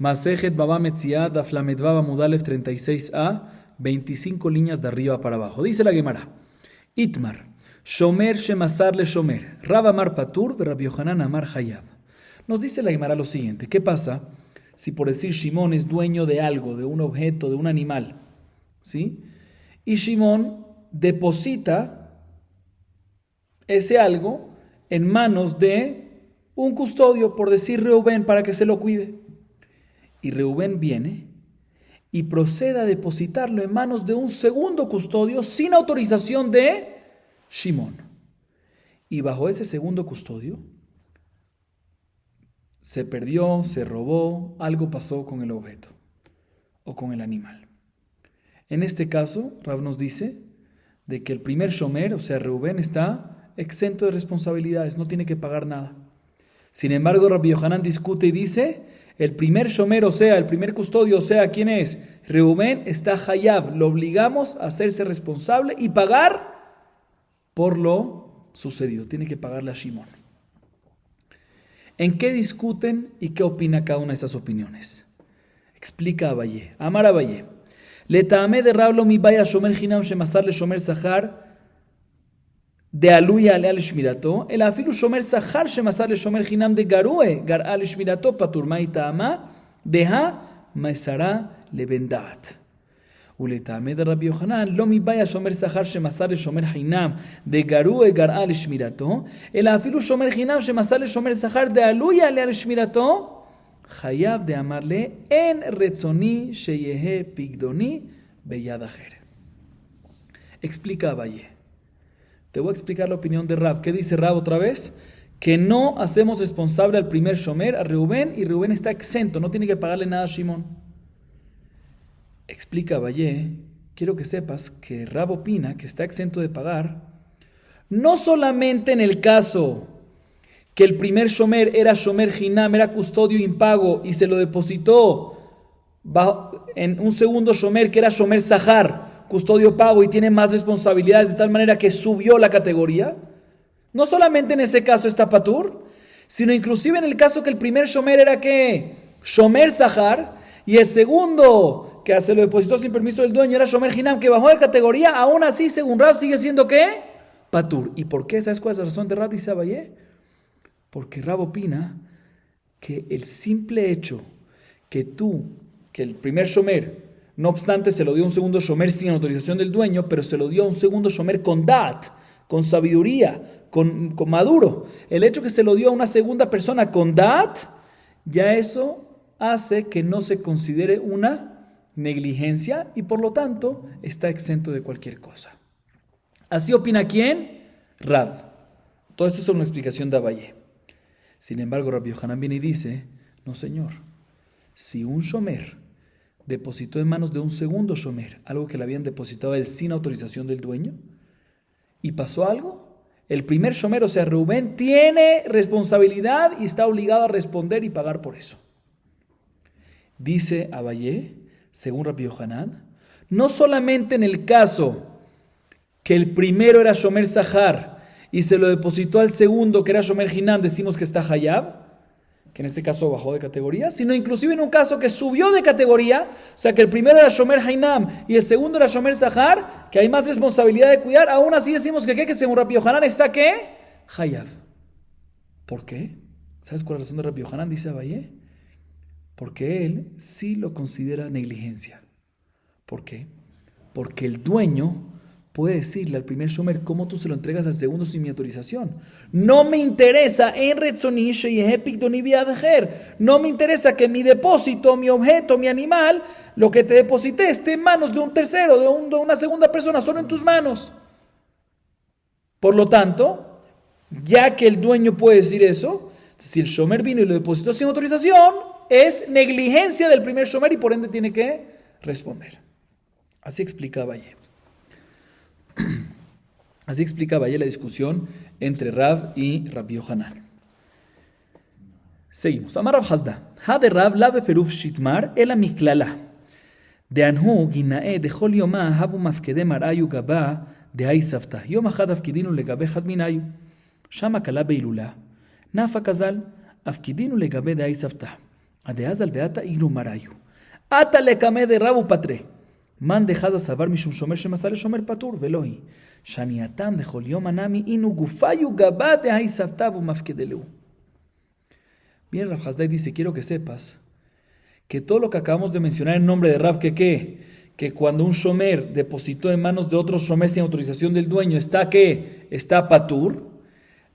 Masejet Baba Metziah, Daf Lamed Baba Mudalef 36a, 25 líneas de arriba para abajo. Dice la Gemara: Itmar, Shomer Shemasar le Shomer, Rab Amar Patur, Rabbi Yohanan Amar Hayab. Nos dice la Gemara lo siguiente: ¿qué pasa si, por decir, Shimón es dueño de algo, de un objeto, de un animal? ¿Sí? Y Shimón deposita ese algo en manos de un custodio, por decir Reubén, para que se lo cuide. Y Reubén viene y procede a depositarlo en manos de un segundo custodio sin autorización de Shimón. Y bajo ese segundo custodio se perdió, se robó, algo pasó con el objeto o con el animal. En este caso, Rav nos dice de que el primer shomer, o sea, Reubén, está exento de responsabilidades, no tiene que pagar nada. Sin embargo, Rabbi Yohanan discute y dice: el primer shomer, o sea, el primer custodio, o sea, ¿quién es? Reubén, está hayab, lo obligamos a hacerse responsable y pagar por lo sucedido, tiene que pagarle a Shimón. ¿En qué discuten y qué opina cada una de esas opiniones? Explica Abaye, Amar Abaye: Letame de Rablo mi vaya shomer hinam shemasar le shomer sahar de aluya al shmirato, el afilu shomer sahar shemasar le shomer hinam de garue gar al shmirato paturma itama deha maisara le bendat. Uletame de Rabbi Yohanan lo mi vaya shomer sahar shemasar le shomer hinam de garue gar al shmirato, el afilu shomer hinam shemasar le shomer sahar de aluya al shmirato Hayab de amarle en retzoni sheyehe pigdoni beyad acher. Explica Abaye. Te voy a explicar la opinión de Rab. ¿Qué dice Rab otra vez? Que no hacemos responsable al primer shomer, a Reubén, y Reubén está exento, no tiene que pagarle nada a Shimón. Explica Abaye, quiero que sepas que Rab opina que está exento de pagar, no solamente en el caso que el primer shomer era shomer hinam, era custodio impago, y se lo depositó en un segundo shomer que era shomer sahar, custodio pago, y tiene más responsabilidades de tal manera que subió la categoría. No solamente en ese caso está patur, sino inclusive en el caso que el primer shomer era que shomer sahar, y el segundo que se lo depositó sin permiso del dueño era shomer hinam, que bajó de categoría, aún así según Rab sigue siendo ¿qué? Patur. ¿Y por qué? ¿Sabes cuál es la razón de Rab? Dice Abaye: porque Rab opina que el simple hecho que el primer shomer, no obstante se lo dio a un segundo shomer sin autorización del dueño, pero se lo dio a un segundo shomer con dat, con sabiduría, con maduro. El hecho que se lo dio a una segunda persona con dat, ya eso hace que no se considere una negligencia y por lo tanto está exento de cualquier cosa. ¿Así opina quién? Rab. Todo esto es una explicación de Abaye. Sin embargo, Rabbi Yohanan viene y dice: no señor, si un shomer depositó en manos de un segundo shomer algo que le habían depositado a él sin autorización del dueño y pasó algo, el primer shomer, o sea Reubén, tiene responsabilidad y está obligado a responder y pagar por eso. Dice Abaye, según Rabbi Yohanan, no solamente en el caso que el primero era shomer sahar y se lo depositó al segundo que era shomer hinam, decimos que está hayab, que en este caso bajó de categoría, sino inclusive en un caso que subió de categoría, o sea que el primero era shomer hinam y el segundo era shomer sahar, que hay más responsabilidad de cuidar, aún así decimos que según Rabbi Yohanan está ¿qué? Hayab. ¿Por qué? ¿Sabes cuál es la razón de Rabbi Yohanan? Dice Abaye: porque él sí lo considera negligencia. ¿Por qué? Porque el dueño puede decirle al primer shomer: ¿cómo tú se lo entregas al segundo sin mi autorización? No me interesa no me interesa que mi depósito, mi objeto, mi animal, lo que te deposité esté en manos de un tercero, de una segunda persona, solo en tus manos. Por lo tanto, ya que el dueño puede decir eso, si el shomer vino y lo depositó sin autorización, es negligencia del primer shomer y por ende tiene que responder. Así explicaba ayer. Así explicaba ayer la discusión entre Rab y Rabbi Yohanan. Seguimos. Amar Rav Hazda. Ha de Rab la beperuf shitmar ela miklala. De anhu ginae de chol yoma habu mafkede marayu gaba de hay saftah. Yom achad afkidinu legabe chad minayu. Shama kala beilula. Nafa kazal afkidinu legabe de hay saftah. Adeaz al beata ignu marayu. Ata le kame de rabu patre. Man dejad a salvar mishum shomer shemasale shomer patur velohi. Shaniatam de joliom anami inu gufayu gabate hay saftavu mafkedeleu. Bien, Rav Hasdai dice, quiero que sepas que todo lo que acabamos de mencionar en nombre de Rav, que cuando un shomer depositó en manos de otro shomer sin autorización del dueño, está patur,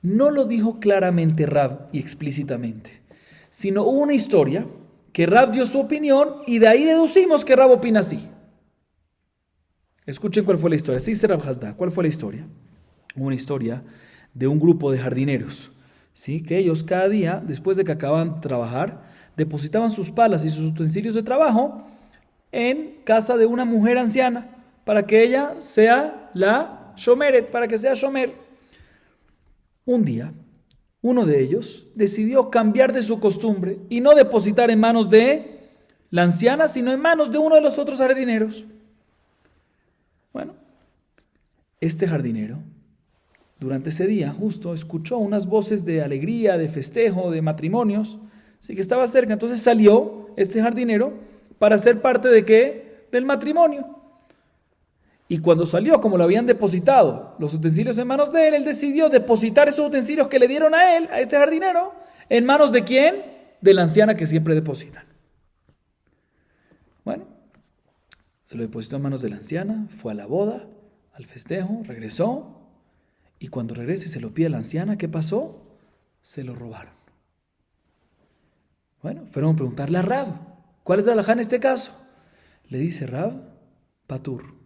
no lo dijo claramente Rav y explícitamente, sino hubo una historia que Rav dio su opinión y de ahí deducimos que Rav opina así. Escuchen cuál fue la historia. Sí, dice Rav Hasdai, ¿cuál fue la historia? Hubo una historia de un grupo de jardineros, ¿sí? Que ellos cada día, después de que acababan de trabajar, depositaban sus palas y sus utensilios de trabajo en casa de una mujer anciana para que ella sea la shomeret, para que sea shomer. Un día, uno de ellos decidió cambiar de su costumbre y no depositar en manos de la anciana, sino en manos de uno de los otros jardineros. Bueno, este jardinero, durante ese día, justo escuchó unas voces de alegría, de festejo, de matrimonios, así que estaba cerca. Entonces salió este jardinero para ser parte ¿de qué? Del matrimonio. Y cuando salió, como lo habían depositado los utensilios en manos de él, él decidió depositar esos utensilios que le dieron a él, a este jardinero, ¿en manos de quién? De la anciana que siempre depositan. Bueno, se lo depositó en manos de la anciana, fue a la boda, al festejo, regresó. Y cuando regresa y se lo pide a la anciana, ¿qué pasó? Se lo robaron. Bueno, fueron a preguntarle a Rav, ¿cuál es la halajá en este caso? Le dice Rav, patur.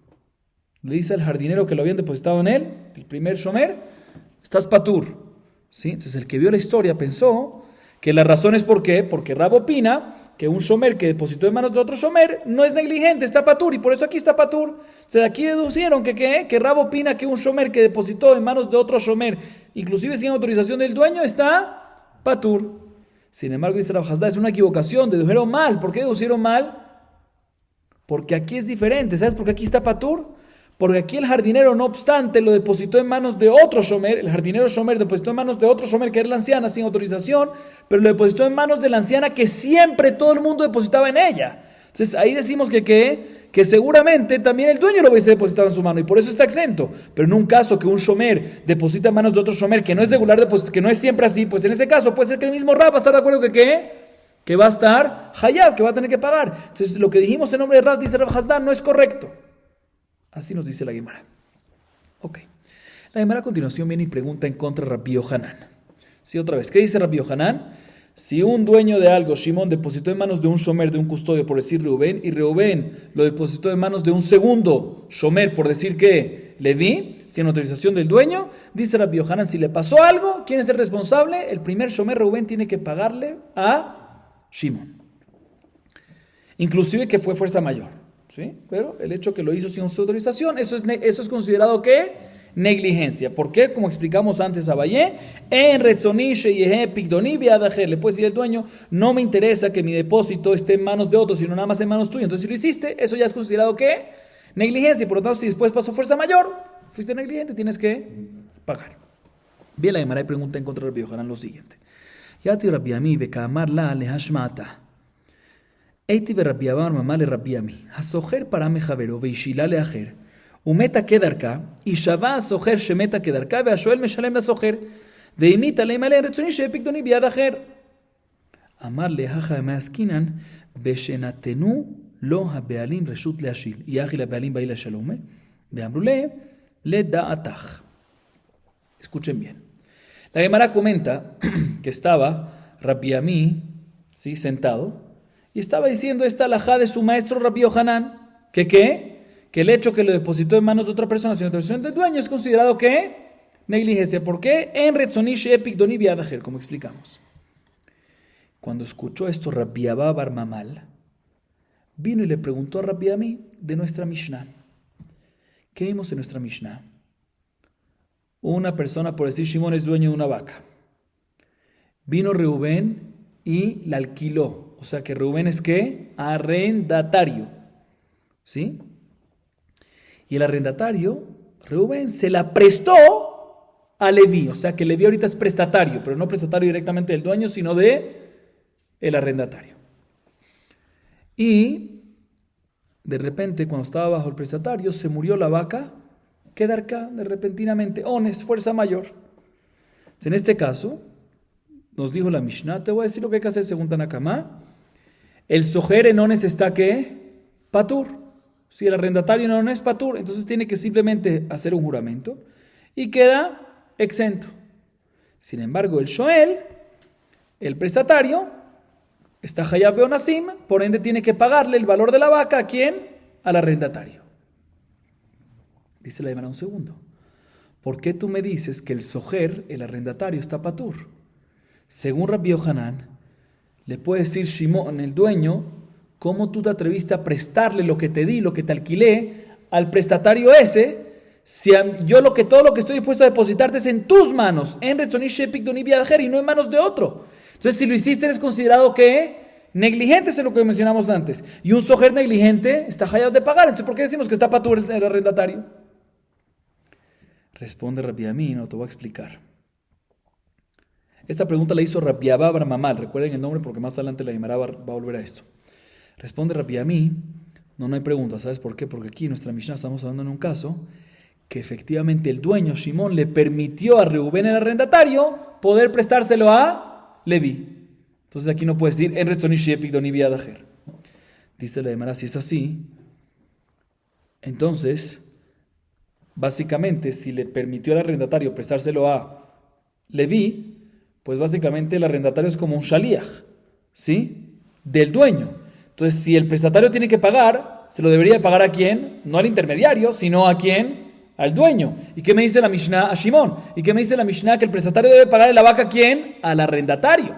Le dice al jardinero que lo habían depositado en él, el primer shomer, estás patur. ¿Sí? Entonces el que vio la historia pensó que la razón es ¿por qué? Porque Rav opina que un shomer que depositó en manos de otro shomer no es negligente, está patur, y por eso aquí está patur. Entonces de aquí deducieron que Rav opina que un shomer que depositó en manos de otro shomer, inclusive sin autorización del dueño, está patur. Sin embargo, dice Rav Hasdai, es una equivocación, dedujeron mal. ¿Por qué deducieron mal? Porque aquí es diferente. ¿Sabes por qué aquí está patur? Porque aquí el jardinero, no obstante, lo depositó en manos de otro shomer. El jardinero shomer depositó en manos de otro shomer, que era la anciana, sin autorización, pero lo depositó en manos de la anciana que siempre todo el mundo depositaba en ella. Entonces ahí decimos que seguramente también el dueño lo hubiese depositado en su mano y por eso está exento. Pero en un caso que un shomer deposita en manos de otro shomer que no es regular, que no es siempre así, pues en ese caso puede ser que el mismo Rab va a estar de acuerdo que va a estar hayab, que va a tener que pagar. Entonces lo que dijimos en nombre de Rab, dice Rav Hasdai, no es correcto. Así nos dice la Gemara. Ok. La Gemara a continuación viene y pregunta en contra de Rabbi Yohanan. Sí, otra vez. ¿Qué dice Rabbi Yohanan? Si un dueño de algo, Shimón, depositó en manos de un shomer, de un custodio, por decir Reubén, y Reubén lo depositó en manos de un segundo shomer, por decir que Leví, sin autorización del dueño, dice Rabbi Yohanan, si le pasó algo, ¿quién es el responsable? El primer shomer, Reubén, tiene que pagarle a Shimón. Inclusive que fue fuerza mayor. ¿Sí? Pero el hecho que lo hizo sin su autorización, eso es considerado ¿qué? Negligencia. ¿Por qué? Como explicamos antes a Valle, en Retzonishe y Pigdoni Biadajer, le puede decir el dueño, no me interesa que mi depósito esté en manos de otros, sino nada más en manos tuyas. Entonces, si lo hiciste, eso ya es considerado ¿qué? Negligencia. Por lo tanto, si después pasó fuerza mayor, fuiste negligente, tienes que pagar. Bien, la Gemara pregunta en contra de Rabbi Yohanan lo siguiente. Yati Rabbi Ami vekamar la lehashmata. Eiti ורבי אבא אמר לרבי עמי, הסוחר פרה מחברו והשילה לאחר, ומתה כדרכה, יישבע הסוחר שמתה כדרכה, והשואל משלם לסוחר, ואם יתעלם מלא רצוני שיהיה פיקדוני ביד אחר. אמר להכה מעסקינן, בשנתנו לו הבעלים רשות להשיל, יחי לבעלים באי לשלומה, ואמרו לדעתך. Escuchen bien. La Gemara comenta que estaba Rabbi Ami, ¿sí? Sentado, y estaba diciendo esta alajá de su maestro Rabbi Yohanan, que el hecho que lo depositó en manos de otra persona sin autorización del dueño es considerado negligencia. ¿Por qué? En Retzonish Epik Doni Biadajer, como explicamos. Cuando escuchó esto Rabbi Abba bar Mamal, vino y le preguntó a Rabbi Ami de nuestra Mishnah. ¿Qué vimos en nuestra Mishnah? Una persona, por decir Shimón, es dueño de una vaca. Vino Reubén y la alquiló. O sea que Reubén es ¿qué? Arrendatario. ¿Sí? Y el arrendatario, Reubén, se la prestó a Leví. O sea que Leví ahorita es prestatario, pero no prestatario directamente del dueño, sino de el arrendatario. Y de repente, cuando estaba bajo el prestatario, se murió la vaca, queda acá de repentinamente, ones, fuerza mayor. En este caso, nos dijo la Mishnah, te voy a decir lo que hay que hacer según Tanakama. El sojer en ones está ¿qué? Patur. Si el arrendatario en ones es patur, entonces tiene que simplemente hacer un juramento y queda exento. Sin embargo, el shoel, el prestatario, está hayab beonasim, por ende tiene que pagarle el valor de la vaca ¿a quién? Al arrendatario. Dice la Gemara un segundo. ¿Por qué tú me dices que el sojer, el arrendatario, está patur? Según Rabbi Yohanan, le puede decir Shimon, el dueño, ¿cómo tú te atreviste a prestarle lo que te di, lo que te alquilé, al prestatario ese? Si todo lo que estoy dispuesto a depositarte es en tus manos, en Retzoni Shepik Doni Biadajer, y no en manos de otro. Entonces, si lo hiciste, eres considerado que negligente, es lo que mencionamos antes. Y un sojer negligente está hayab de pagar. Entonces, ¿por qué decimos que está patur el arrendatario? Responde Rabbi Ami, no te voy a explicar. Esta pregunta la hizo Rabbi Abba Bar Mamal. Recuerden el nombre porque más adelante la Gemara va a volver a esto. Responde Rabbi Ami, no hay pregunta. ¿Sabes por qué? Porque aquí en nuestra Mishnah estamos hablando en un caso que efectivamente el dueño Shimon le permitió a Reubén el arrendatario poder prestárselo a Levi. Entonces aquí no puede decir en Retzoni Shepik Doni Biadajer. Dice la Gemara, si es así, entonces básicamente si le permitió al arrendatario prestárselo a Levi, pues básicamente el arrendatario es como un shaliach, ¿sí? Del dueño. Entonces si el prestatario tiene que pagar, se lo debería pagar a quién, no al intermediario, sino a quién, al dueño. ¿Y qué me dice la Mishnah? A Shimon. ¿Y qué me dice la Mishnah? Que el prestatario debe pagarle la vaca a quién, al arrendatario.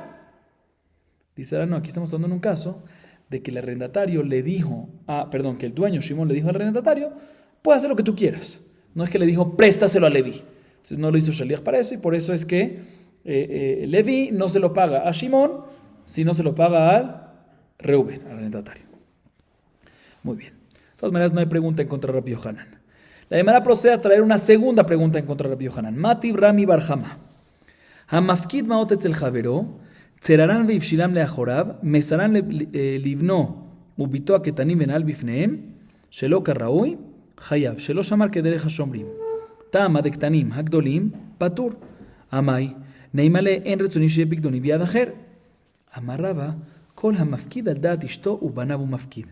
Dice ahora no, aquí estamos hablando en un caso de que el arrendatario le dijo, que el dueño Shimon le dijo al arrendatario, puedes hacer lo que tú quieras. No es que le dijo, préstaselo a Levi. Entonces no lo hizo Shaliach para eso, y por eso es que Levi no se lo paga a Shimon, sino se lo paga al Reuben, al arrendatario. Muy bien. De todas maneras, no hay pregunta en contra de Rabbi Yohanan. La Gemara procede a traer una segunda pregunta en contra de Rabbi Yohanan. Matib Rami Barjama. Hamafkid maot etzel javero, tzeraran veivshilam leachorav, mesaran livno ubito aketanim venal bifneem, shelo karaui, hayav, shelo shamar kederech hashomrim. Tama de ktanim hagdolim, patur. Amai, neimale en retzoni shepik doni biadacher. Amarraba, kol hamafkid al dat ishto ubanav umafkid.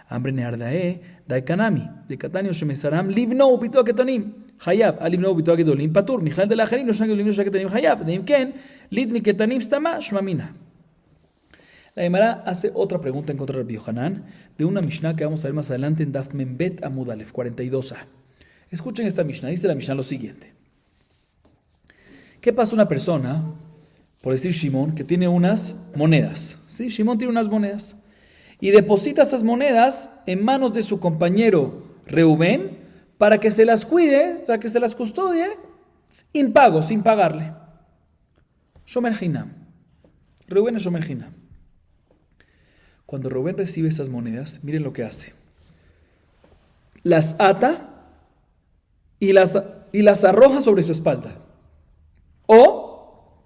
Ambre neardae, daikanami, de katanio shemesaram, livno ubito aketanim. Hayab, alivno ubito akedolim, patur. Mijal de la ajerim, los akedolim, los aketanim, hayab. De imken, lidni ketanim stama, shmamina. La Gemara hace otra pregunta en contra de Rabbi Yohanan, de una Mishnah que vamos a ver más adelante en Daf Membet Amud Alef 42a. Escuchen esta Mishnah, dice la Mishnah lo siguiente. ¿Qué pasa una persona, por decir Shimon, que tiene unas monedas? ¿Sí? Shimon tiene unas monedas. Y deposita esas monedas en manos de su compañero Reubén para que se las cuide, para que se las custodie, impago, sin pagarle. Shomer Hinam. Reubén es Shomer Hinam. Cuando Reubén recibe esas monedas, miren lo que hace. Las ata y las arroja sobre su espalda. O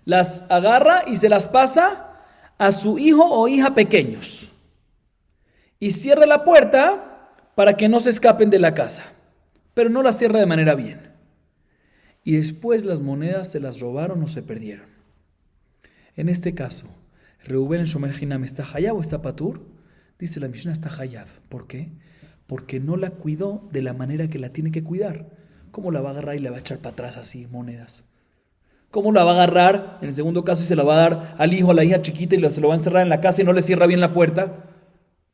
las agarra y se las pasa a su hijo o hija pequeños. Y cierra la puerta para que no se escapen de la casa. Pero no la cierra de manera bien. Y después las monedas se las robaron o se perdieron. En este caso, Reubén en Shomer Hinam, ¿está hayab o está patur? Dice la Mishnah, está hayab. ¿Por qué? Porque no la cuidó de la manera que la tiene que cuidar. ¿Cómo la va a agarrar y la va a echar para atrás así, monedas? ¿Cómo la va a agarrar en el segundo caso y se la va a dar al hijo, a la hija chiquita y se lo va a encerrar en la casa y no le cierra bien la puerta?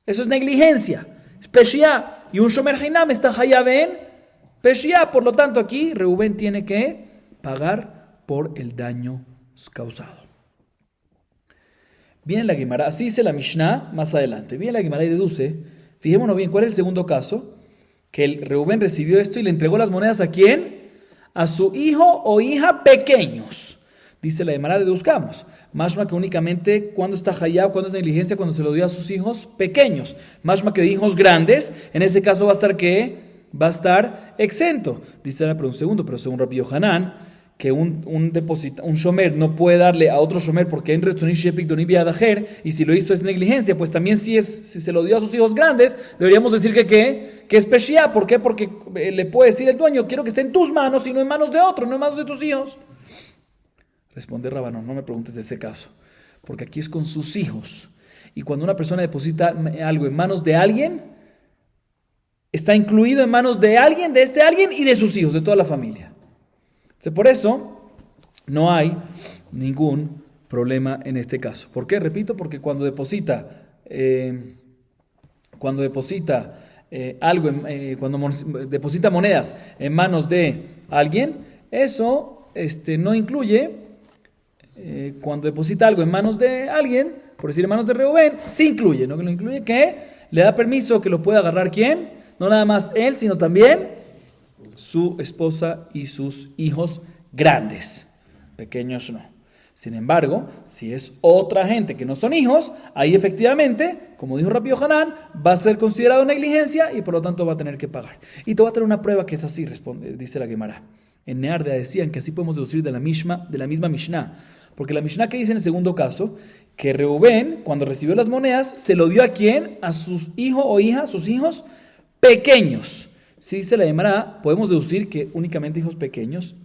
Eso es negligencia, es peshia. Y un Shomer Hinam está hayab en peshia. Por lo tanto, aquí Reubén tiene que pagar por el daño causado. Viene la Gemara, así dice la Mishnah más adelante. Viene la Gemara y deduce, fijémonos bien, ¿cuál es el segundo caso? Que el Reubén recibió esto y le entregó las monedas ¿a quién? A su hijo o hija pequeños. Dice la Gemara, deduzcamos. Mashma que únicamente cuando está hayab, cuando es negligencia, cuando se lo dio a sus hijos pequeños. Mashma que de hijos grandes, en ese caso va a estar ¿qué? Va a estar exento. Dice la pero un segundo, pero según Rabbi Yohanan, que un shomer no puede darle a otro shomer porque en Retzoni Shepik Doni Biadajer, y si lo hizo es negligencia, pues también si se lo dio a sus hijos grandes, deberíamos decir que es peshia. ¿Por qué? Porque le puede decir el dueño, quiero que esté en tus manos y no en manos de otro, no en manos de tus hijos. Responde Rabbanón, no me preguntes de ese caso, porque aquí es con sus hijos. Y cuando una persona deposita algo en manos de alguien, está incluido en manos de alguien, de este alguien y de sus hijos, de toda la familia. Entonces, por eso no hay ningún problema en este caso. ¿Por qué? Repito, porque cuando deposita algo, cuando deposita monedas en manos de alguien, eso no incluye, cuando deposita algo en manos de alguien, por decir en manos de Reubén, sí incluye, ¿no? Que lo incluye, que le da permiso que lo pueda agarrar ¿quién? No nada más él, sino también su esposa y sus hijos grandes, pequeños no. Sin embargo, si es otra gente que no son hijos, ahí efectivamente, como dijo Rabbi Yohanan, va a ser considerado negligencia y por lo tanto va a tener que pagar. Y te voy a traer una prueba que es así, dice la Gemara. En Neardea decían que así podemos deducir de la misma Mishnah, porque la Mishnah que dice en el segundo caso, que Reubén, cuando recibió las monedas, se lo dio a ¿quién? A sus hijos o hijas, sus hijos pequeños. Si dice la Gemara, podemos deducir que únicamente hijos pequeños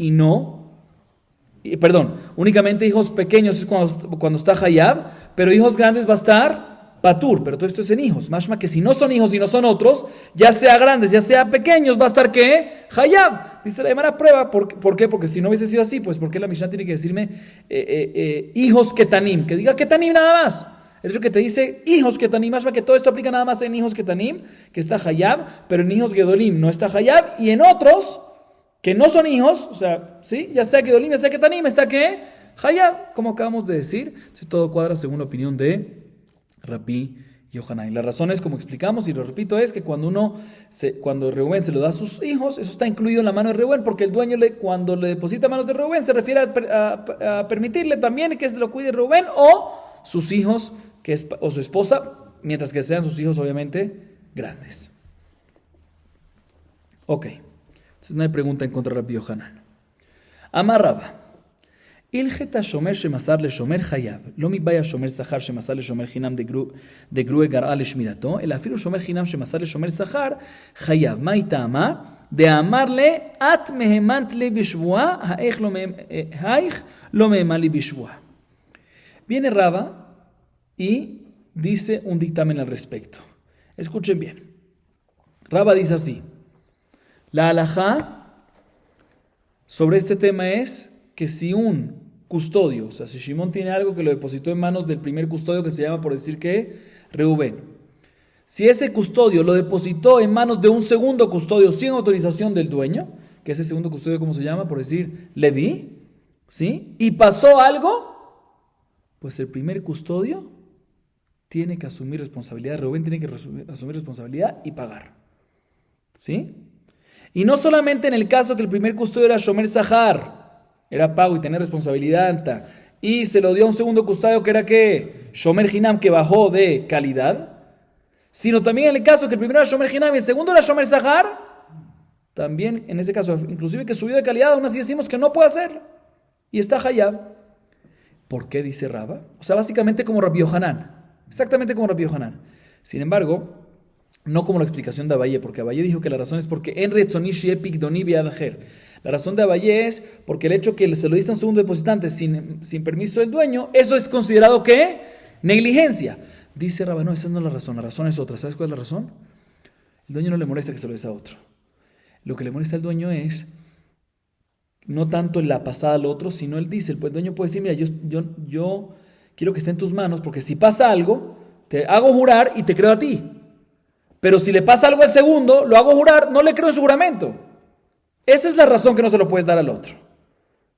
únicamente hijos pequeños es cuando está Hayab, pero hijos grandes va a estar Patur, pero todo esto es en hijos. Mashma que si no son hijos y no son otros, ya sea grandes, ya sea pequeños, va a estar ¿qué? Hayab. Dice la Gemara, prueba. ¿Por qué? Porque si no hubiese sido así, pues ¿por qué la Mishnah tiene que decirme hijos Ketanim? Que diga Ketanim nada más. El hecho que te dice hijos Ketanim, más que todo esto aplica nada más en hijos Ketanim, que está Hayab, pero en hijos Gedolim no está Hayab, y en otros que no son hijos, o sea, ¿sí? Ya sea Gedolim, ya sea Ketanim, está ¿qué? Hayab, como acabamos de decir. Entonces, todo cuadra según la opinión de Rabbi Yohanan. Y la razón es, como explicamos, y lo repito, es que cuando Reubén se lo da a sus hijos, eso está incluido en la mano de Reubén, porque el dueño cuando le deposita manos de Reubén se refiere a permitirle también que se lo cuide Reubén o sus hijos o su esposa, mientras que sean sus hijos obviamente grandes. Ok, entonces no hay pregunta en contra de Rabbi Yohanan. Amar Raba, Ilheta shomer shemasar le shomer hayav, lo mi vaya shomer sahar shemasar le shomer hinam de grue gar'a le shmirato, el afilu shomer hinam shemasar le shomer sahar hayav, ma itama de amarle at mehemant le bishvua haich lo meheman le bishvua. Viene Raba y dice un dictamen al respecto. Escuchen bien. Raba dice así: la halajá sobre este tema es que si un custodio, o sea, si Shimón tiene algo que lo depositó en manos del primer custodio, que se llama, por decir que, Reubén, si ese custodio lo depositó en manos de un segundo custodio sin autorización del dueño, que ese segundo custodio, ¿cómo se llama? Por decir, Leví, ¿sí? Y pasó algo, pues el primer custodio tiene que asumir responsabilidad. Reubén tiene que asumir responsabilidad y pagar, ¿sí? Y no solamente en el caso que el primer custodio era Shomer Sahar, era pago y tener responsabilidad, y se lo dio a un segundo custodio que era que Shomer Hinam, que bajó de calidad, sino también en el caso que el primero era Shomer Hinam y el segundo era Shomer Sahar, también en ese caso, inclusive que subió de calidad, aún así decimos que no puede hacerlo y está Hayab. ¿Por qué dice Raba? O sea, básicamente como Rabbi Yohanan, exactamente como Rabbi Yohanan. Sin embargo, no como la explicación de Abaye, porque Abaye dijo que la razón es porque en Retzonishi Epik Doni Biadajer. La razón de Abaye es porque el hecho que se lo diste a un segundo depositante sin permiso del dueño, eso es considerado ¿qué? Negligencia. Dice Raba, no, esa no es la razón es otra. ¿Sabes cuál es la razón? El dueño no le molesta que se lo des a otro. Lo que le molesta al dueño es no tanto la pasada al otro, sino él dice, el dueño puede decir, mira, yo quiero que esté en tus manos, porque si pasa algo, te hago jurar y te creo a ti. Pero si le pasa algo al segundo, lo hago jurar, no le creo en su juramento. Esa es la razón que no se lo puedes dar al otro,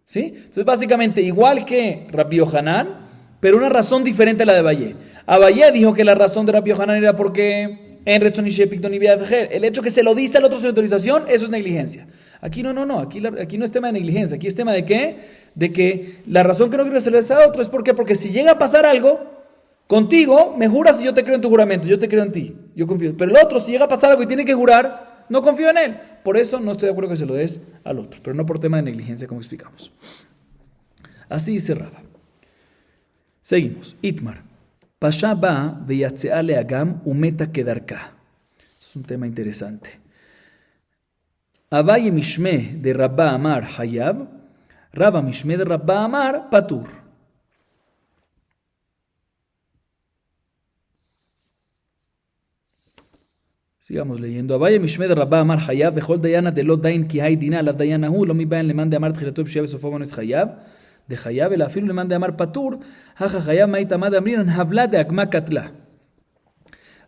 ¿sí? Entonces, básicamente, igual que Rabbi Yohanan, pero una razón diferente a la de Abaye. Abaye dijo que la razón de Rabbi Yohanan era porque en el hecho que se lo diste al otro sin autorización, eso es negligencia. Aquí no, aquí no es tema de negligencia, aquí es tema de ¿qué? De que la razón que no quiero que se lo des a otro es porque si llega a pasar algo contigo, me juras y yo te creo en tu juramento, yo te creo en ti, yo confío. Pero el otro, si llega a pasar algo y tiene que jurar, no confío en él. Por eso no estoy de acuerdo que se lo des al otro, pero no por tema de negligencia, como explicamos. Así dice Rava. Seguimos. Itmar. Pasha ba veyatzea leagam umeta kedarka. Es un tema interesante. Abaye mishme de Rabba Amar Hayab, Rabba mishme de Rabba Amar Patur. Sigamos leyendo. Abaye mishme de Rabba Amar Hayab, vechol dayana de lo dain ki hay dina alav dayana hu, lo mi baen le man de Amar tchilato b'shia besofo bones Hayab, de Hayab el afilu le man de Amar Patur, hacha Hayab ma'itama de amrinan havla de agma katla.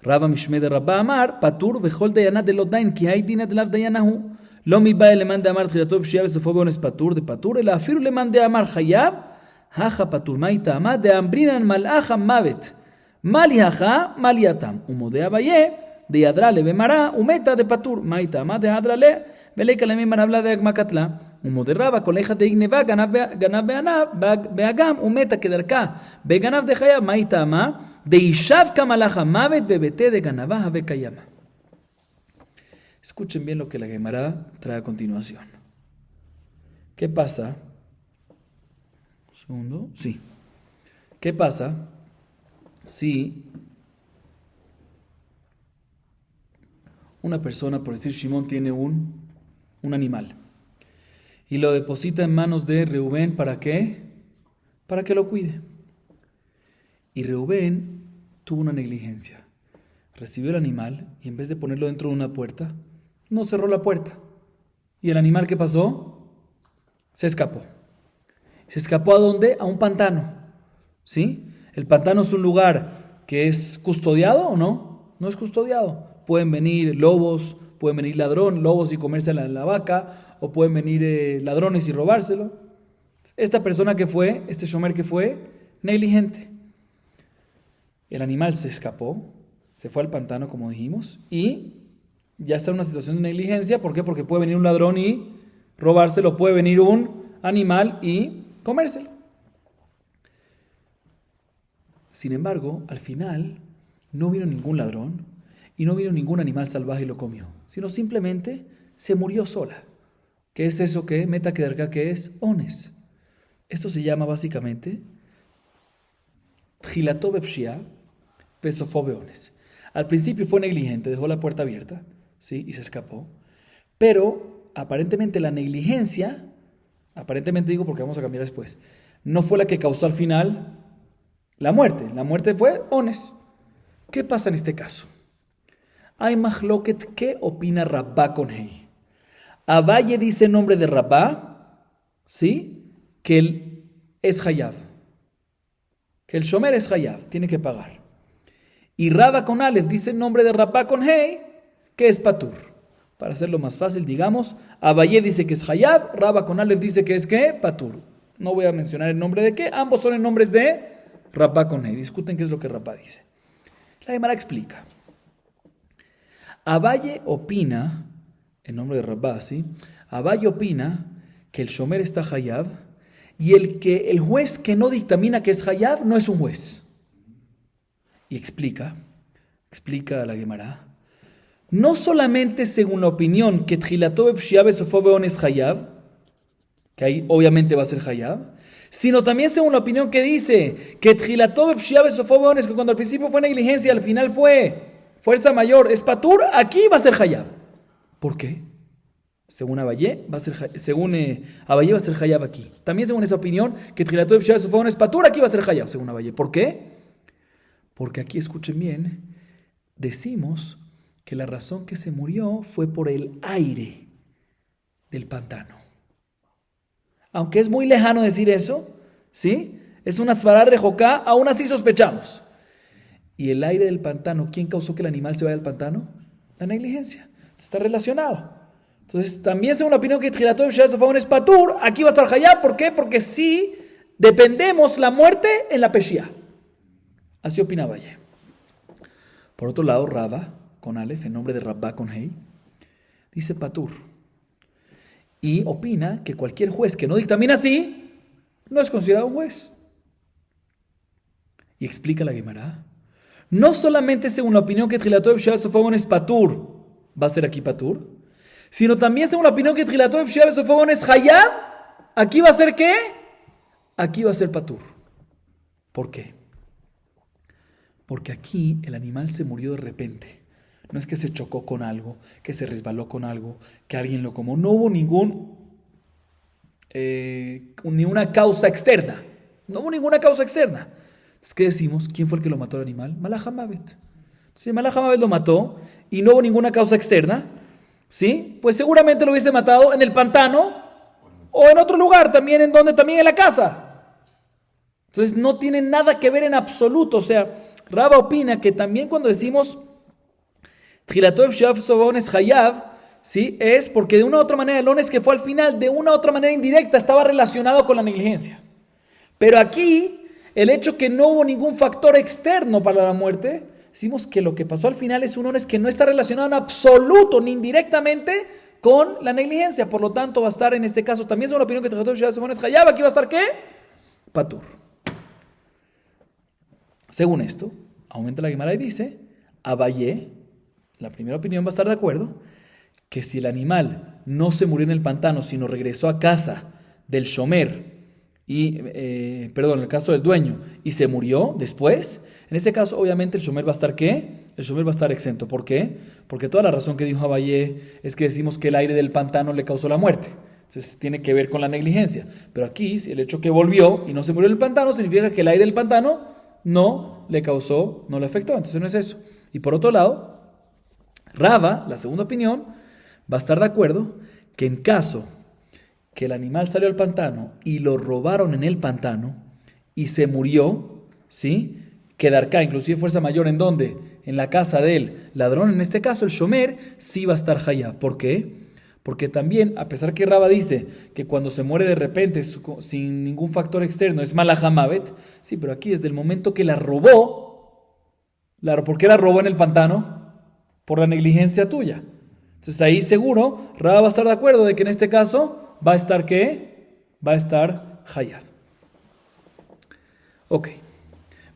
Rabba mishme de Rabba Amar Patur, vechol dayana de lo dain ki hay dina alav dayana hu. לא מבא למאן דאמר תחילתו בפשיעה וסופו באונס פטור דפטור, אלא אפילו למאן דאמר חייב, הכה פטור. מהי טעמה? דאמרינן מלאך המוות. מה לי הכה? מה לי התם? ומודה אביה, דידרה לבמרה, ומתה דפטור. מהי טעמה? דהדרה לה, וליקה למימן הבלה דאגמה קטלה. ומודה רבה, כל איכה דגנבה, גנב באגם, ומתה כדרכה, בגנב דחייב. מהי טעמה? דישב כמלאך המוות בביתה דגנבה הווה קיימה. Escuchen bien lo que la Gemara trae a continuación. ¿Qué pasa? Un segundo. Sí. ¿Qué pasa si una persona, por decir Shimón, tiene un animal y lo deposita en manos de Reubén? ¿Para qué? Para que lo cuide. Y Reubén tuvo una negligencia. Recibió el animal y en vez de ponerlo dentro de una puerta, no cerró la puerta. ¿Y el animal qué pasó? Se escapó. ¿Se escapó a dónde? A un pantano. ¿Sí? ¿El pantano es un lugar que es custodiado o no? No es custodiado. Pueden venir lobos, pueden venir lobos y comerse la vaca, o pueden venir ladrones y robárselo. Esta persona que fue, este shomer que fue, negligente. El animal se escapó, se fue al pantano, como dijimos, y ya está en una situación de negligencia. ¿Por qué? Porque puede venir un ladrón y robárselo, puede venir un animal y comérselo. Sin embargo, al final no vino ningún ladrón y no vino ningún animal salvaje y lo comió, sino simplemente se murió sola. ¿Qué es eso que meta quedarca? ¿Qué es? Ones. Esto se llama básicamente Tchilato bepshia pesofo beones. Al principio fue negligente, dejó la puerta abierta, ¿sí? Y se escapó. Pero aparentemente la negligencia, aparentemente digo porque vamos a cambiar después, no fue la que causó al final la muerte. La muerte fue ones. ¿Qué pasa en este caso? Hay mahloket. ¿Qué opina Rabba con Hei? Abaye dice en nombre de Rabba, ¿sí? Que él es Hayab. Que el shomer es Hayab, tiene que pagar. Y Rabba con Aleph dice en nombre de Rabba con Hei, que es Patur. Para hacerlo más fácil, digamos, Abaye dice que es Hayab, Rabba con Aleph dice que es ¿qué? Patur. No voy a mencionar el nombre de qué, ambos son en nombres de Rabba con Hei. Discuten qué es lo que Rabba dice. La Gemara explica. Abaye opina, en nombre de Rabba, ¿sí? Abaye opina que el shomer está Hayab y el juez que no dictamina que es Hayab no es un juez. Y explica a la Gemara, no solamente según la opinión que Tchilato bepshia besofo beon es Hayab, que ahí obviamente va a ser Hayab, sino también según la opinión que dice que Tchilato bepshia besofo beon es que cuando al principio fue negligencia, al final fue fuerza mayor, es Patur, aquí va a ser Hayab. ¿Por qué? Según Abaye va a ser Abaye va a ser Hayab aquí. También según esa opinión que Tchilato bepshia besofo beon es Patur, aquí va a ser Hayab, según Abaye. ¿Por qué? Porque aquí, escuchen bien, decimos que la razón que se murió fue por el aire del pantano. Aunque es muy lejano decir eso, ¿sí? Es una svará rejocá, aún así sospechamos. ¿Y el aire del pantano, quién causó que el animal se vaya al pantano? La negligencia. Está relacionado. Entonces, también según la opinión que Tchilato bepshia besofo beon es Patur, aquí va a estar Hayab. ¿Por qué? Porque sí dependemos la muerte en la peshia. Así opina Abaye. Por otro lado, Rabba, con Aleph, en nombre de Rabba con Hei, dice Patur. Y opina que cualquier juez que no dictamina así, no es considerado un juez. Y explica la Gemara. No solamente según la opinión que Tchilato bepshia besofo beon es Patur, va a ser aquí patur, sino también según la opinión que Trilató de Pshia Besofobón es Hayab, aquí va a ser ¿qué? Aquí va a ser patur. ¿Por qué? Porque aquí el animal se murió de repente. No es que se chocó con algo, que se resbaló con algo, que alguien lo comió. No hubo ni una causa externa. No hubo ninguna causa externa. Entonces, ¿qué decimos? ¿Quién fue el que lo mató al animal? Malach HaMavet. Si Malach HaMavet lo mató y no hubo ninguna causa externa, ¿sí? Pues seguramente lo hubiese matado en el pantano o en otro lugar, también en la casa. Entonces no tiene nada que ver en absoluto. O sea, Raba opina que también cuando decimos Tjilató de Pshia Besofobón es Hayab, ¿sí? Es porque de una u otra manera el ones que fue al final, de una u otra manera indirecta, estaba relacionado con la negligencia. Pero aquí, el hecho que no hubo ningún factor externo para la muerte, decimos que lo que pasó al final es un ones que no está relacionado en absoluto ni indirectamente con la negligencia. Por lo tanto, va a estar en este caso, también es una opinión que Tjilató de Pshia Besofobón es Hayab, aquí va a estar ¿qué? Patur. Según esto, aumenta la Gemara y dice, Abayé, la primera opinión va a estar de acuerdo, que si el animal no se murió en el pantano, sino regresó a casa del shomer, en el caso del dueño, y se murió después, en ese caso obviamente el shomer va a estar ¿qué? El shomer va a estar exento. ¿Por qué? Porque toda la razón que dijo Abayé es que decimos que el aire del pantano le causó la muerte. Entonces tiene que ver con la negligencia. Pero aquí, si el hecho que volvió y no se murió en el pantano, significa que el aire del pantano no le causó, no le afectó. Entonces no es eso. Y por otro lado, Rava, la segunda opinión, va a estar de acuerdo que en caso que el animal salió al pantano y lo robaron en el pantano y se murió, ¿sí? Quedará inclusive fuerza mayor, ¿en dónde? En la casa del ladrón, en este caso el shomer, sí va a estar hayab. ¿Por qué? Porque también, a pesar que Rava dice que cuando se muere de repente sin ningún factor externo es Malach HaMavet, sí, pero aquí desde el momento que la robó, ¿por qué la robó en el pantano? Por la negligencia tuya. Entonces ahí seguro Rava va a estar de acuerdo de que en este caso va a estar ¿qué? Va a estar hayab. Ok.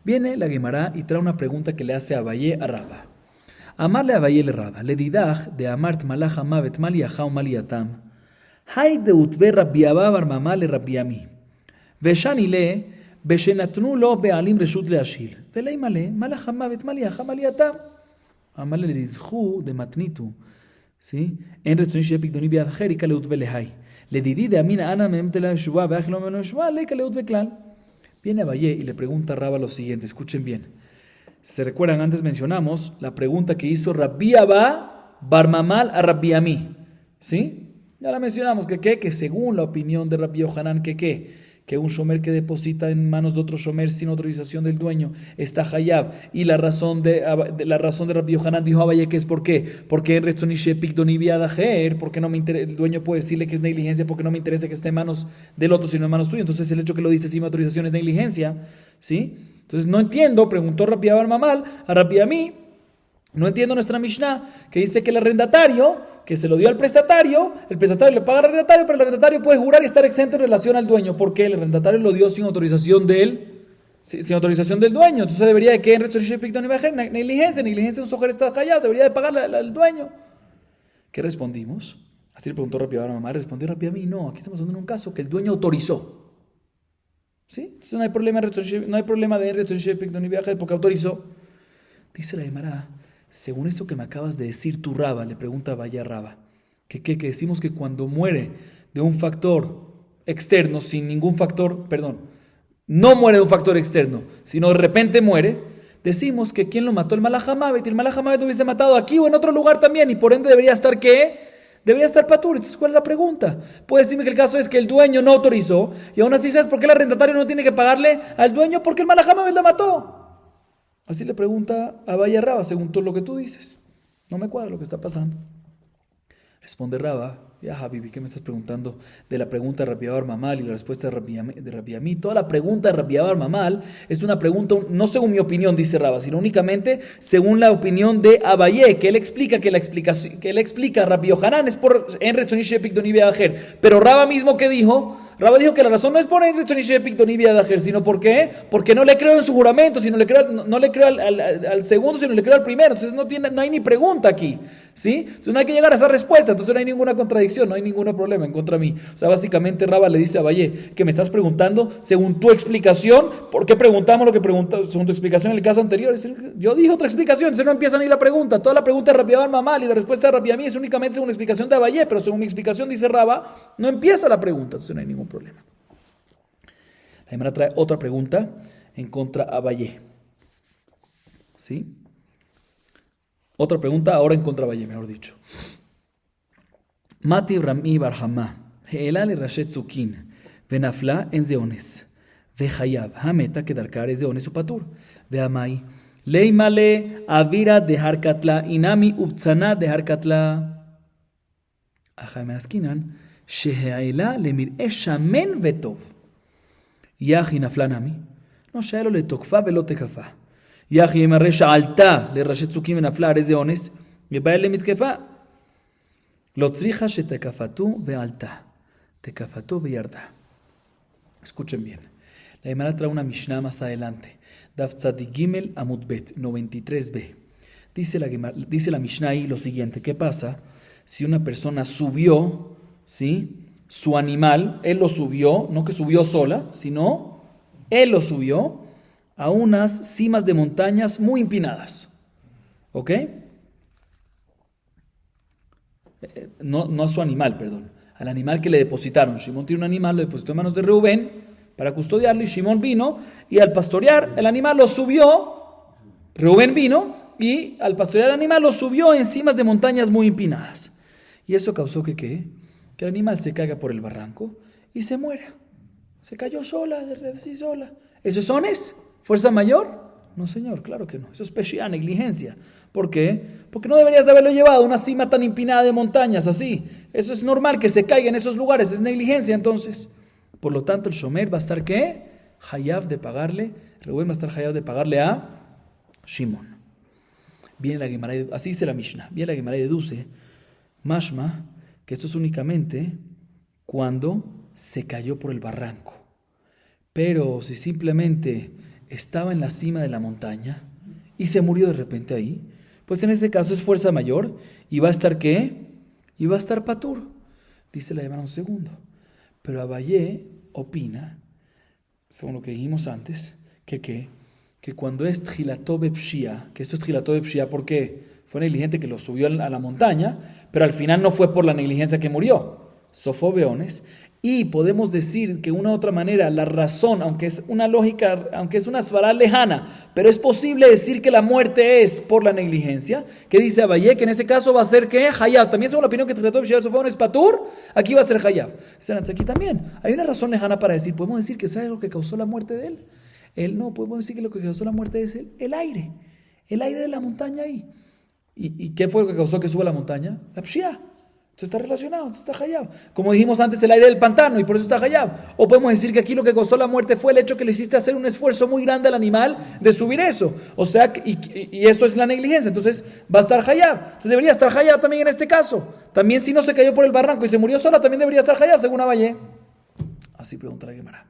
Viene la Gemara y trae una pregunta que le hace a Abayé a Rava. Amarle a Abayé le Rava, le didach de amart malach hamavet mal yachau mal yatam. Hay de utve Rabbi Abba bar mamá le Rabbi Ami. Veshani le beshenatnu lo bealim reshut le ashil. Velei male malach hamavet mal yachau mal yatam. Amarle le didchu de matnitu. ¿Sí? En retzoni shepik doni biad acher y kale utve le hay. Le didi de amina ana mem de la shua beachlo mem shua le kale utve klal. Viene Abayé y le pregunta a Rava lo siguiente, escuchen bien. ¿Se recuerdan? Antes mencionamos la pregunta que hizo Rabbi Abba bar Mamal a Rabbi Ami. ¿Sí? Ya la mencionamos, que según la opinión de Rabbi Yohanan, que un shomer que deposita en manos de otro shomer sin autorización del dueño está hayab. Y la razón de Rabbi Yohanan dijo Abayé que es ¿por qué? Porque en Retzonishe Pikdoni Biadajer, porque el dueño puede decirle que es negligencia, porque no me interesa que esté en manos del otro, sino en manos tuyas. Entonces el hecho que lo dice sin autorización es negligencia. ¿Sí? Entonces no entiendo, preguntó Rabbi Abba bar Mamal a Rabbi Ami, no entiendo nuestra Mishnah que dice que el arrendatario que se lo dio al prestatario, el prestatario le paga al arrendatario, pero el arrendatario puede jurar y estar exento en relación al dueño, porque el arrendatario lo dio sin autorización del dueño. Entonces debería de que en negligencia un sojer está callado, debería de pagarle al dueño. ¿Qué respondimos? Así le preguntó Rabbi Abba bar Mamal, respondió Rabbi Ami, no, aquí estamos hablando de un caso que el dueño autorizó. ¿Sí? Entonces no hay problema de porque autorizó. Dice la Gemara, según esto que me acabas de decir tu Rava, le pregunta Abayé Rava, que decimos que cuando muere de un factor externo, sin ningún factor, no muere de un factor externo, sino de repente muere, decimos que ¿quién lo mató? El Malach HaMavet, y el Malach HaMavet lo hubiese matado aquí o en otro lugar también, y por ende debería estar ¿qué? Debería estar patur. Entonces, ¿cuál es la pregunta? Puedes decirme que el caso es que el dueño no autorizó y aún así ¿sabes por qué el arrendatario no tiene que pagarle al dueño? Porque el Malach HaMavet la mató. Así le pregunta a Abayé Rava, según todo lo que tú dices. No me cuadra lo que está pasando. Responde Rava, ya Habibi, ¿qué me estás preguntando de la pregunta de Rabbi Abba bar Mamal y la respuesta de Rabbi Ami? Toda la pregunta de Rabbi Abba bar Mamal es una pregunta, no según mi opinión, dice Rava, sino únicamente según la opinión de Abayé, que él explica a Rabbi Yohanan es por en Retzonishe Pikdoni Biadajer. Pero Rava mismo que dijo, Rabba dijo que la razón no es por sino ¿por qué? Porque no le creo en su juramento, sino no le creo al segundo, sino le creo al primero. Entonces no hay ni pregunta aquí, ¿sí? Entonces no hay que llegar a esa respuesta, entonces no hay ninguna contradicción, no hay ningún problema en contra de mí. O sea, básicamente Rabba le dice a Abayé que me estás preguntando según tu explicación, ¿por qué preguntamos lo que preguntamos según tu explicación en el caso anterior? Yo dije otra explicación, entonces no empieza ni la pregunta. Toda la pregunta de Rabbi Abba Mamal y la respuesta de Rabbi Ami es únicamente según la explicación de Abayé, pero según mi explicación, dice Rabba, no empieza la pregunta, entonces no hay ningún problema. La Gemara trae otra pregunta en contra de Abayé. ¿Sí? Otra pregunta ahora en contra de Abayé, mejor dicho. Mati Rami Barhamá, He'ela le Rashet Zukin, Venafla en Zeones, Vehayav, Hameta que Darkar es Zeones su patur, Veamai, Leimale Avira de Harkatla, Inami Uftzana de Harkatla, Ajame Askinan, Sheheaela Lemir Eshamen Vetov, Yahi Nafla Nami, no Shelo le Tokfa velo Tekafa, Yahi Emaresha Alta le Rashet Zukin Venafla es Zeones, Yebael Mitkefa. Lo tzricha shetekafatu ve'alta, tekafatu ve'yarda. Escuchen bien. La Gemara trae una Mishnah más adelante. Daf Tzadik Gimel Amud Bet 93b. Dice la Mishnah ahí lo siguiente. ¿Qué pasa si una persona subió, ¿sí? Su animal, él lo subió, no que subió sola, sino él lo subió a unas cimas de montañas muy empinadas? ¿Ok? No a su animal, perdón, al animal que le depositaron. Shimón tiene un animal, lo depositó en manos de Reubén para custodiarlo y Shimón vino y al pastorear el animal lo subió, Reubén vino y al pastorear el animal lo subió en cimas de montañas muy empinadas. Y eso causó que el animal se caiga por el barranco y se muera. Se cayó sola, sí sola. ¿Eso es ones? ¿Fuerza mayor? No, señor, claro que no. Eso es peshia, negligencia. ¿Por qué? Porque no deberías de haberlo llevado a una cima tan empinada de montañas así. Eso es normal que se caiga en esos lugares, es negligencia entonces. Por lo tanto, el shomer va a estar ¿qué? Hayav de pagarle, Reuben va a estar hayav de pagarle a Shimon. Viene la Gemara, así dice la Mishnah. Viene la Gemara y deduce, mashma, que esto es únicamente cuando se cayó por el barranco. Pero si simplemente estaba en la cima de la montaña y se murió de repente ahí, pues en ese caso es fuerza mayor y va a estar ¿qué? Y va a estar patur. Dice la Gemara un segundo. Pero Abayé opina, según lo que dijimos antes, que cuando es tjilató bepshia, que esto es tjilató bepshia, ¿por qué? Fue negligente que lo subió a la montaña, pero al final no fue por la negligencia que murió. Sofobeones. Y podemos decir que de una u otra manera la razón, aunque es una lógica, aunque es una svará lejana, pero es posible decir que la muerte es por la negligencia, que dice Abayé, que en ese caso va a ser que Hayab, también según la opinión que trató de Bishar Sofón es Patur, aquí va a ser Hayab. Aquí también hay una razón lejana para decir, podemos decir que ¿sabe lo que causó la muerte de él? Él no, podemos decir que lo que causó la muerte es el aire de la montaña ahí. ¿Y qué fue lo que causó que suba la montaña? La pshia. Entonces está relacionado, entonces está Hayab. Como dijimos antes, el aire del pantano y por eso está Hayab. O podemos decir que aquí lo que causó la muerte fue el hecho que le hiciste hacer un esfuerzo muy grande al animal de subir eso. O sea, y eso es la negligencia. Entonces va a estar Hayab. Entonces debería estar Hayab también en este caso. También si no se cayó por el barranco y se murió sola, también debería estar Hayab, según Abayé. Así pregunta la Gemara.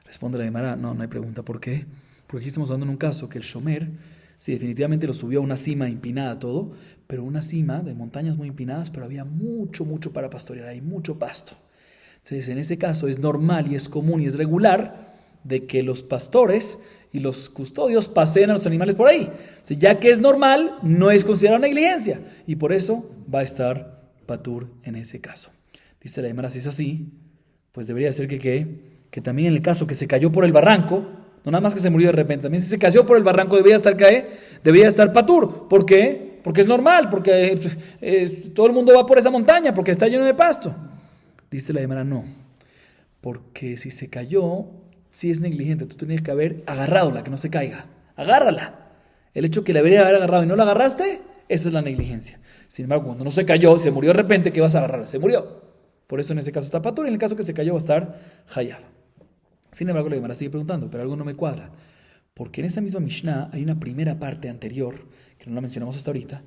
Responde la Gemara, no hay pregunta. ¿Por qué? Porque aquí estamos hablando en un caso que el shomer, sí, definitivamente lo subió a una cima empinada todo, pero una cima de montañas muy empinadas, pero había mucho para pastorear, hay mucho pasto. Entonces, en ese caso es normal y es común y es regular de que los pastores y los custodios paseen a los animales por ahí. Entonces, ya que es normal, no es considerado negligencia y por eso va a estar patur en ese caso. Dice la Gemara, si es así, pues debería ser que también en el caso que se cayó por el barranco, no nada más que se murió de repente, también si se cayó por el barranco debería estar patur. ¿Por qué? Porque es normal, porque todo el mundo va por esa montaña, porque está lleno de pasto. Dice la Gemara, no, porque si se cayó, sí es negligente, tú tenías que haber agarrado que no se caiga, agárrala. El hecho que le debería haber agarrado y no la agarraste, esa es la negligencia. Sin embargo, cuando no se cayó, se murió de repente, ¿qué vas a agarrar? Se murió. Por eso en ese caso está patur y en el caso que se cayó va a estar hayab. Sin embargo, la Gemara sigue preguntando, pero algo no me cuadra. Porque en esa misma Mishnah hay una primera parte anterior, que no la mencionamos hasta ahorita,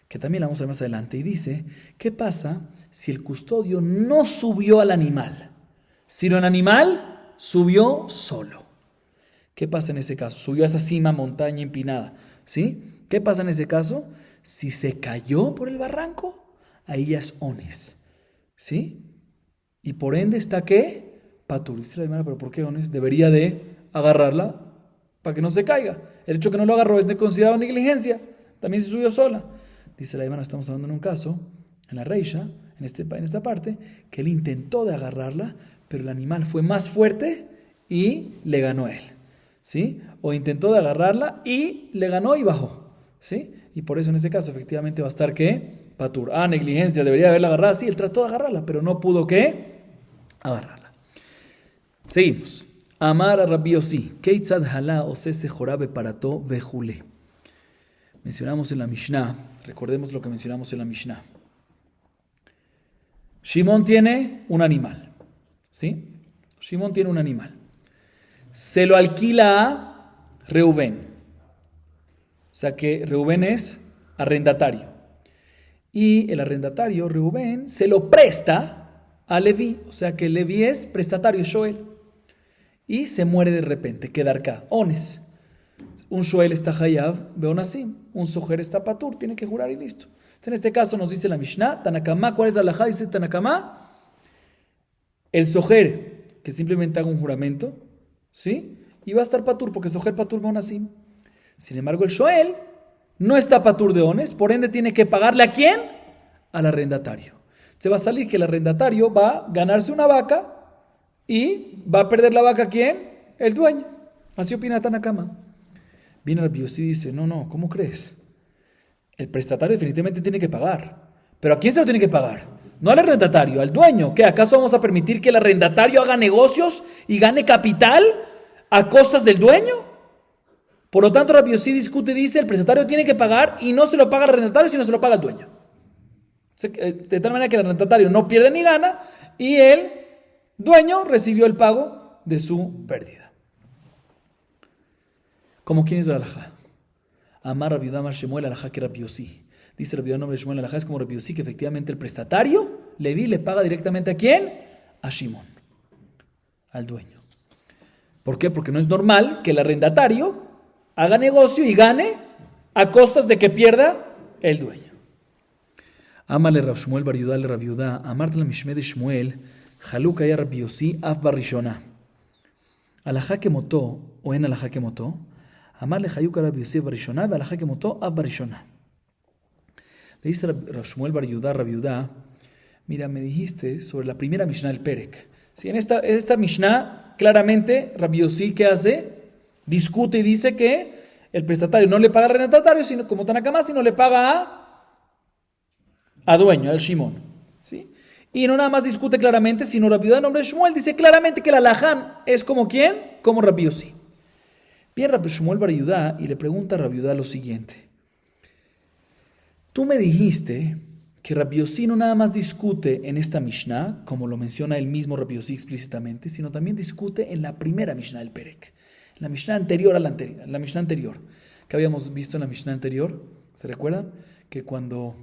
que también la vamos a ver más adelante, y dice, ¿qué pasa si el custodio no subió al animal? Si el animal subió solo. ¿Qué pasa en ese caso? Subió a esa cima, montaña empinada, ¿sí? ¿Qué pasa en ese caso? Si se cayó por el barranco, ahí ya es ones, ¿sí? Y por ende está ¿qué? Patur. Dice la hermana, ¿pero por qué ones? Debería de agarrarla para que no se caiga. El hecho que no lo agarró es considerado negligencia. También se subió sola. Dice la hermana, estamos hablando en un caso, en la Reisha, en esta parte, que él intentó de agarrarla, pero el animal fue más fuerte y le ganó a él, ¿sí? O intentó de agarrarla y le ganó y bajó, ¿sí? Y por eso en ese caso efectivamente va a estar ¿qué? Patur. Negligencia, debería haberla agarrado. Sí, él trató de agarrarla, pero no pudo ¿qué? Agarrarla. Seguimos. Amar a Rabbi Yossi, Keitzad halá osese jorabe parató vejule. Mencionamos en la Mishnah, recordemos lo que mencionamos en la Mishnah. Shimón tiene un animal, ¿sí? Shimón tiene un animal. Se lo alquila a Reubén. O sea que Reubén es arrendatario. Y el arrendatario, Reubén, se lo presta a Leví. O sea que Leví es prestatario, Shoel. Y se muere de repente, queda arca, ones. Un Shoel está Hayav, Beonasim. Un Sojer está Patur, tiene que jurar y listo. Entonces, en este caso nos dice la Mishnah, Tanakama, ¿cuál es la halajá? Dice Tanakama, el Sojer, que simplemente haga un juramento, ¿sí? Y va a estar Patur, porque Sojer Patur Beonasim. Sin embargo, el Shoel no está Patur de ones, por ende tiene que pagarle ¿a quién? Al arrendatario. Se va a salir que el arrendatario va a ganarse una vaca y va a perder la vaca ¿quién? El dueño. Así opina Tanakama. Viene Rabbi Yossi y dice, no, ¿cómo crees? El prestatario definitivamente tiene que pagar. ¿Pero a quién se lo tiene que pagar? No al arrendatario, al dueño. ¿Qué? ¿Acaso vamos a permitir que el arrendatario haga negocios y gane capital a costas del dueño? Por lo tanto, Rabbi Yossi discute y dice, el prestatario tiene que pagar y no se lo paga al arrendatario, sino se lo paga al dueño. De tal manera que el arrendatario no pierde ni gana y el dueño recibió el pago de su pérdida. ¿Cómo quién es la halajá? Amar Rabbi Yudá Amar Shemuel halajá que Rabbi Yossi. Dice Rabbi Yudá nombre de Shemuel halajá es como Rabbi Yossi, que efectivamente el prestatario, Leví, le paga directamente ¿a quién? A Shimón, al dueño. ¿Por qué? Porque no es normal que el arrendatario haga negocio y gane a costas de que pierda el dueño. Amale Rab Shmuel bar Yudá le Rabbi Yudá, amarte la mishme de Shmuel, Jaluk ya Rabbi Yossi, af barishona. Halajá que motó, o en halajá que motó, amarle Jaluk a Rabbi Yossi barishona, ve halajá que motó, af barishona. Le dice Rab Shmuel bar Yudá, Rabbi Yudá, mira, me dijiste sobre la primera Mishnah del Perek. Sí, en esta Mishnah, claramente, Rabbi Yossi, ¿qué hace? Discute y dice que el prestatario no le paga al arrendatario, sino como Tanakama, sino le paga a dueño, al Shimón, ¿sí? Y no nada más discute claramente, sino Rabbi Yudá, en nombre de Shmuel, dice claramente que el halaján es como ¿quién? Como Rabbi Yossi. Viene Rabbi Shmuel bar Yudá y le pregunta a Rabbi Yudá lo siguiente. Tú me dijiste que Rabbi Yossi no nada más discute en esta Mishnah, como lo menciona el mismo Rabbi Yossi explícitamente, sino también discute en la primera Mishnah del Perek. En la Mishnah anterior a la Mishnah anterior. Que habíamos visto en la Mishnah anterior, ¿se recuerdan? Que cuando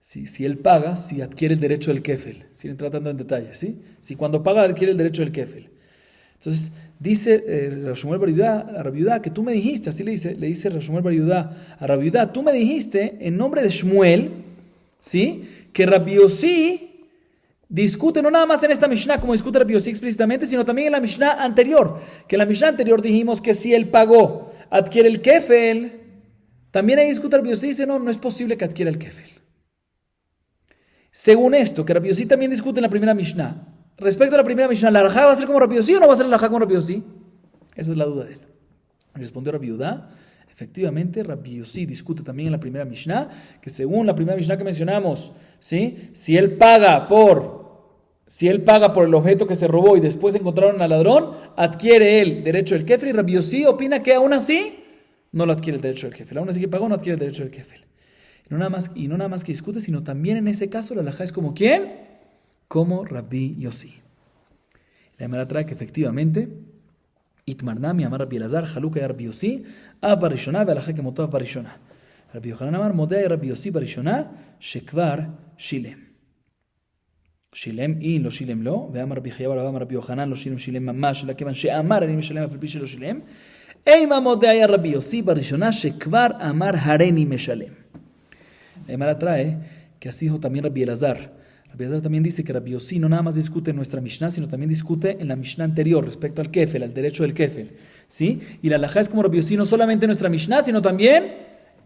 si él paga, si adquiere el derecho del kefel. Siguen tratando en detalle, ¿sí? Si cuando paga adquiere el derecho del kefel. Entonces, dice Rashmuel bar Yudá a Rabbi Yudá que tú me dijiste, así le dice Rashmuel bar Yudá a Rabbi Yudá, tú me dijiste en nombre de Shmuel, ¿sí? Que Rabbi Yossi discute no nada más en esta Mishnah como discute Rabbi Yossi explícitamente, sino también en la Mishnah anterior. Que en la Mishnah anterior dijimos que si él pagó, adquiere el kefel. También ahí discute Rabbi Yossi y dice, no es posible que adquiera el kefel. Según esto, que Rabbi Yossi también discute en la primera Mishnah. Respecto a la primera Mishnah, ¿la halajá va a ser como Rabbi Yossi o no va a ser la halajá como Rabbi Yossi? Esa es la duda de él. Respondió Rabbi Yudá, efectivamente Rabbi Yossi discute también en la primera Mishnah, que según la primera Mishnah que mencionamos, ¿sí? Si él paga por el objeto que se robó y después encontraron al ladrón, adquiere el derecho del kefel, y Rabbi Yossi opina que aún así no lo adquiere el derecho del kefel. Aún así que pagó, no adquiere el derecho del kefel. Y no nada más que discute, sino también en ese caso la halajá es como ¿quién? Como Rabbi Yossi. La Gemara trae que efectivamente Itmarnami amar Rabbi Elazar, Jaluka y Rabbi Yossi, Av barishona, ve halajá que motó Av barishona. Rabbi Yochanan amar Modea y Rabbi Yossi barishona, Shekvar Shilem. Shilem in lo shilem lo, ve'amar Rabbi Chiya bar Abba Rabbi Yochanan lo shilem mamash, la kevan she'amar ani meshalem af al pi shelo shilem. Eima modea Rabbi Yossi barishona shekvar amar hareni meshalem. La Gemara trae que así dijo también Rabbi Elazar. Rabbi Elazar también dice que Rabbi Yossi no nada más discute en nuestra Mishnah, sino también discute en la Mishnah anterior respecto al kefel, al derecho del kefel. ¿Sí? Y la halajá es como Rabbi Yossi no solamente en nuestra Mishnah, sino también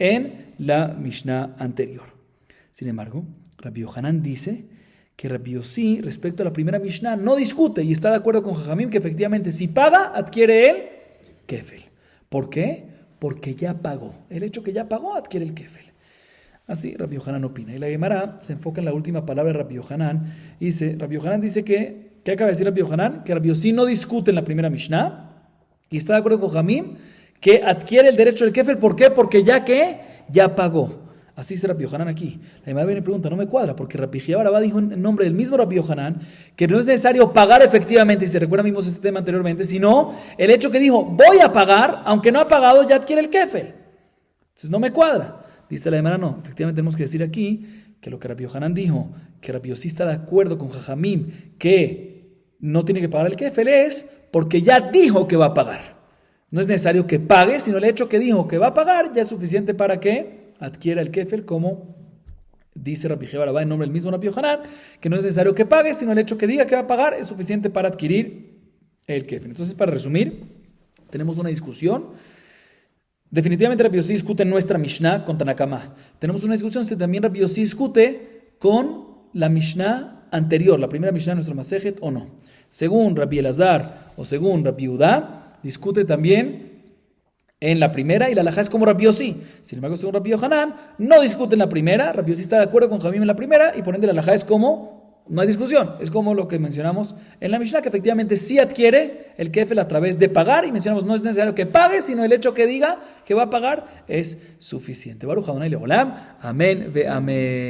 en la Mishnah anterior. Sin embargo, Rabbi Yochanan dice que Rabbi Yossi, respecto a la primera Mishnah, no discute y está de acuerdo con Jajamim que efectivamente si paga, adquiere el kefel. ¿Por qué? Porque ya pagó. El hecho que ya pagó, adquiere el kefel. Así Rabbi Yochanan opina. Y la Gemara se enfoca en la última palabra de Rabbi Yochanan. Rabbi Yochanan dice que, ¿qué acaba de decir Rabbi Yochanan? Que Rabbi Yossi no discute en la primera Mishnah y está de acuerdo con Jajamim que adquiere el derecho del kefel. ¿Por qué? Porque ya pagó. Así dice Rabbi Yochanan aquí. La Gemara viene y pregunta, no me cuadra, porque Rabbi Chiya bar Abba dijo en nombre del mismo Rabbi Yochanan que no es necesario pagar efectivamente, y se recuerda mismo este tema anteriormente, sino el hecho que dijo, voy a pagar, aunque no ha pagado, ya adquiere el kefel. Entonces no me cuadra. Dice la Gemara, no, efectivamente tenemos que decir aquí que lo que Rabbi Yochanan dijo, que Rabbi Yossi está de acuerdo con Jajamim que no tiene que pagar el kefel, es porque ya dijo que va a pagar. No es necesario que pague, sino el hecho que dijo que va a pagar ya es suficiente para que adquiera el kefel, como dice Rabbi Chiya bar Abba en nombre del mismo Rabbi Yochanan, que no es necesario que pague, sino el hecho que diga que va a pagar es suficiente para adquirir el kefel. Entonces, para resumir, tenemos una discusión. Definitivamente Rabbi Yossi discute en nuestra Mishnah con Tanakama. Tenemos una discusión si también Rabbi Yossi discute con la Mishnah anterior, la primera Mishnah de nuestro Masejet, o no. Según Rabbi Elazar o según Rabbi Yehuda, discute también en la primera y la halajá es como Rabbi Yossi. Sin embargo, según Rabbi Yochanan, no discute en la primera. Rabbi Yossi está de acuerdo con Jajamim en la primera y por ende la halajá es como, no hay discusión. Es como lo que mencionamos en la Mishnah, que efectivamente sí adquiere el kefel a través de pagar y mencionamos no es necesario que pague, sino el hecho que diga que va a pagar es suficiente. Baruch Adonai Leolam. Amén ve amén.